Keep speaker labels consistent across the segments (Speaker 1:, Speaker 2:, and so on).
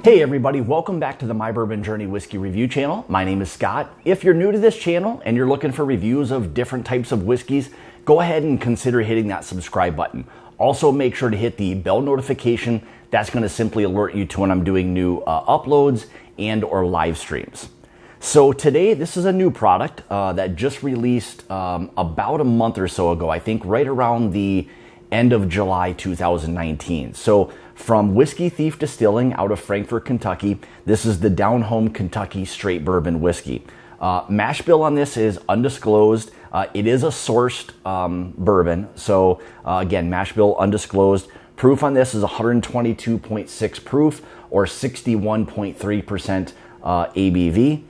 Speaker 1: Hey everybody, welcome back to the My Bourbon Journey Whiskey Review channel. My name is Scott. If you're new to this channel and you're looking for reviews of different types of whiskeys, go ahead and consider hitting that subscribe button. Also make sure to hit the bell notification. That's going to simply alert you to when I'm doing new uploads and or live streams. So today, this is a new product that just released about a month or so ago, I think right around the end of July 2019. So from Whiskey Thief Distilling out of Frankfort, Kentucky, this is the Down Home Kentucky Straight Bourbon Whiskey. Mash bill on this is undisclosed. It is a sourced bourbon. So again, mash bill undisclosed. Proof on this is 122.6 proof or 61.3% ABV.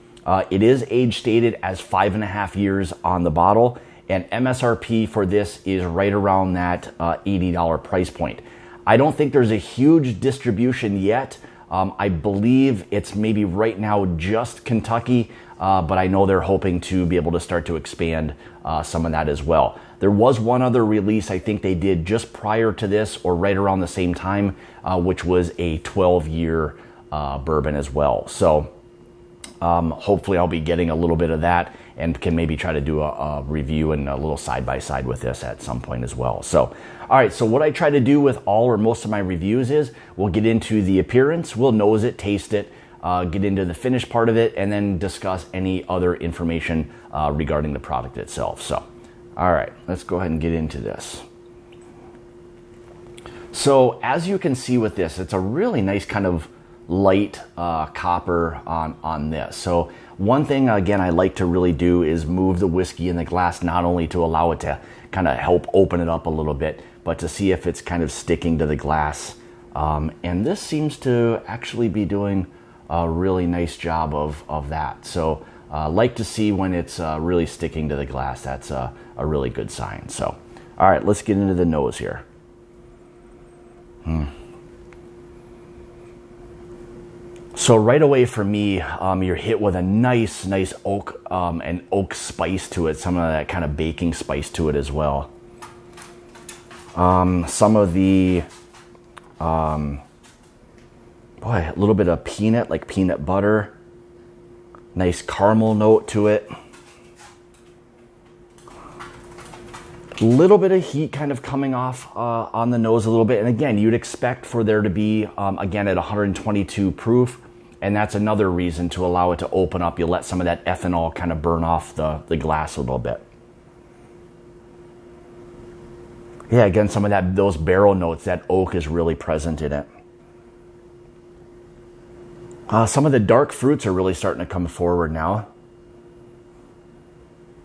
Speaker 1: It is age stated as 5.5 years on the bottle, and MSRP for this is right around that $80 price point. I don't think there's a huge distribution yet. I believe it's maybe right now just Kentucky, but I know they're hoping to be able to start to expand some of that as well. There was one other release I think they did just prior to this or right around the same time, which was a 12-year bourbon as well. So hopefully I'll be getting a little bit of that and can maybe try to do a review and a little side-by-side with this at some point as well. So, all right, so what I try to do with all or most of my reviews is we'll get into the appearance, we'll nose it, taste it, get into the finished part of it, and then discuss any other information regarding the product itself. So, all right, let's go ahead and get into this. So, as you can see with this, it's a really nice kind of light copper on this. So one thing again I like to really do is move the whiskey in the glass, not only to allow it to kind of help open it up a little bit, but to see if it's kind of sticking to the glass. And this seems to actually be doing a really nice job of that. So like to see when it's really sticking to the glass. That's a really good sign. So all right, let's get into the nose here. So right away for me, you're hit with a nice oak and oak spice to it. Some of that kind of baking spice to it as well. Some of the, boy, a little bit of peanut, like peanut butter. Nice caramel note to it. Little bit of heat kind of coming off on the nose a little bit. And again, you'd expect for there to be, again, at 122 proof. And that's another reason to allow it to open up. You let some of that ethanol kind of burn off the glass a little bit. Yeah, again, some of those barrel notes, that oak is really present in it. Some of the dark fruits are really starting to come forward now.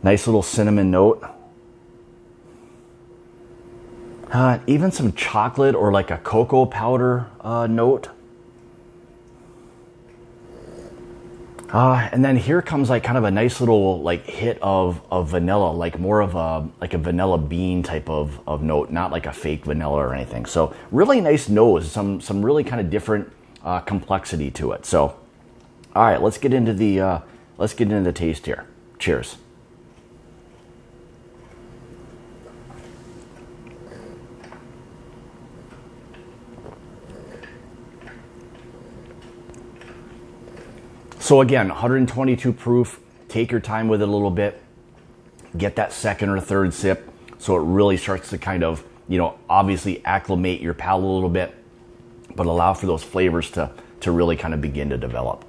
Speaker 1: Nice little cinnamon note. Even some chocolate or like a cocoa powder note. And then here comes like kind of a nice little like hit of vanilla, like more of a vanilla bean type of note, not like a fake vanilla or anything. So really nice nose, some really kind of different complexity to it. So all right, let's get into the taste here. Cheers. So again, 122 proof, take your time with it a little bit, get that second or third sip so it really starts to kind of, obviously acclimate your palate a little bit, but allow for those flavors to really kind of begin to develop.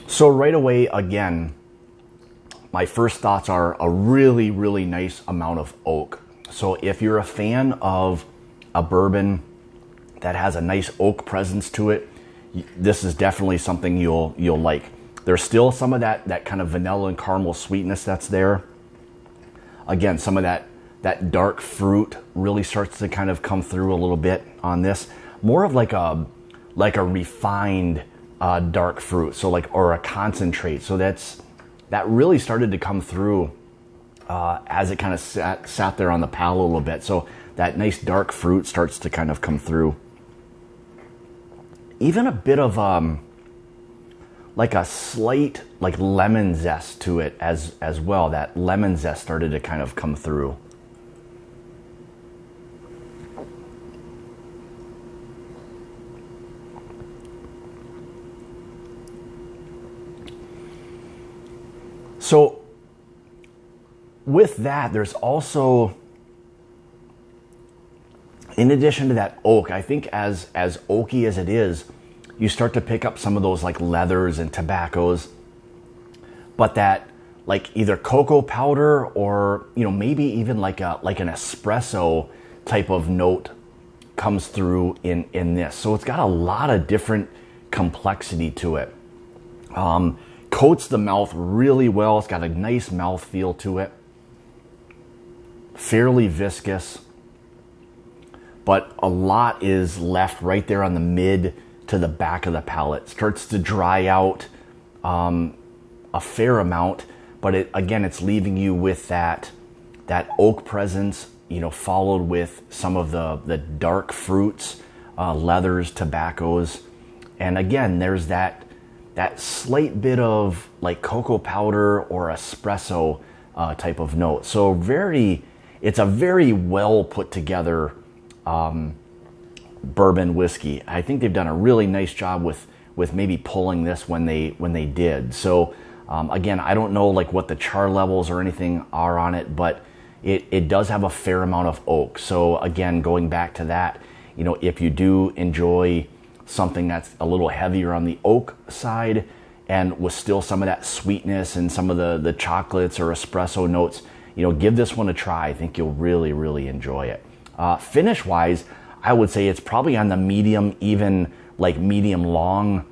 Speaker 1: So right away, again, my first thoughts are a really nice amount of oak. So if you're a fan of a bourbon that has a nice oak presence to it, this is definitely something you'll like. There's still some of that kind of vanilla and caramel sweetness that's there. Again, some of that dark fruit really starts to kind of come through a little bit on this. More of like a refined dark fruit, so or a concentrate. So that really started to come through as it kind of sat there on the palate a little bit. So that nice dark fruit starts to kind of come through. Even a bit of like a slight like lemon zest to it as well. That lemon zest started to kind of come through. So with that, there's also, in addition to that oak, I think as oaky as it is, you start to pick up some of those like leathers and tobaccos, but that like either cocoa powder or, you know, maybe even like an espresso type of note comes through in this. So it's got a lot of different complexity to it. Coats the mouth really well. It's got a nice mouth feel to it. Fairly viscous, but a lot is left right there on the mid to the back of the palate. Starts to dry out a fair amount, but it's leaving you with that oak presence, you know, followed with some of the dark fruits, leathers, tobaccos, and again, there's that slight bit of like cocoa powder or espresso type of note. So it's a very well put together bourbon whiskey. I think they've done a really nice job with maybe pulling this when they did. So again, I don't know like what the char levels or anything are on it, but it does have a fair amount of oak. So again, going back to that, you know, if you do enjoy something that's a little heavier on the oak side and with still some of that sweetness and some of the chocolates or espresso notes, you know, give this one a try. I think you'll really, really enjoy it. Finish wise, I would say it's probably on the medium, even like medium long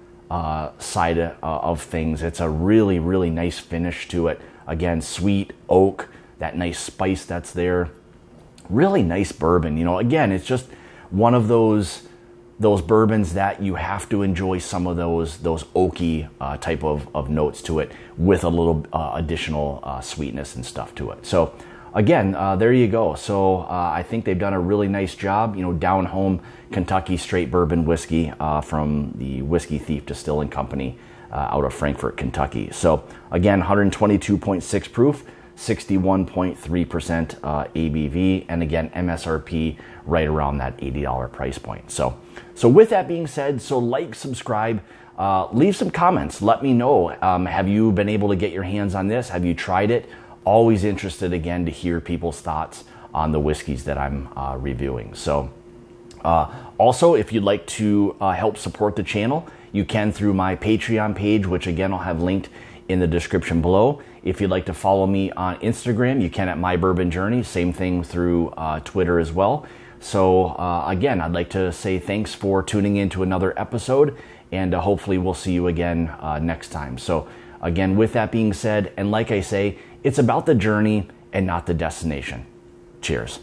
Speaker 1: side of things. It's a really, really nice finish to it. Again, sweet oak, that nice spice that's there. Really nice bourbon. You know, again, it's just one of those bourbons that you have to enjoy some of those oaky type of notes to it with a little additional sweetness and stuff to it. So again, there you go. So I think they've done a really nice job, you know, down home Kentucky straight bourbon whiskey from the Whiskey Thief Distilling Company out of Frankfort, Kentucky. So again, 122.6 proof, 61.3% ABV, and again, MSRP right around that $80 price point. So with that being said, so like, subscribe, leave some comments. Let me know, have you been able to get your hands on this? Have you tried it? Always interested, again, to hear people's thoughts on the whiskeys that I'm reviewing. So also, if you'd like to help support the channel, you can through my Patreon page, which again, I'll have linked in the description below. If you'd like to follow me on Instagram, you can at My Bourbon Journey. Same thing through Twitter as well. So again, I'd like to say thanks for tuning in to another episode, and hopefully we'll see you again next time. So again, with that being said, and like I say, it's about the journey and not the destination. Cheers.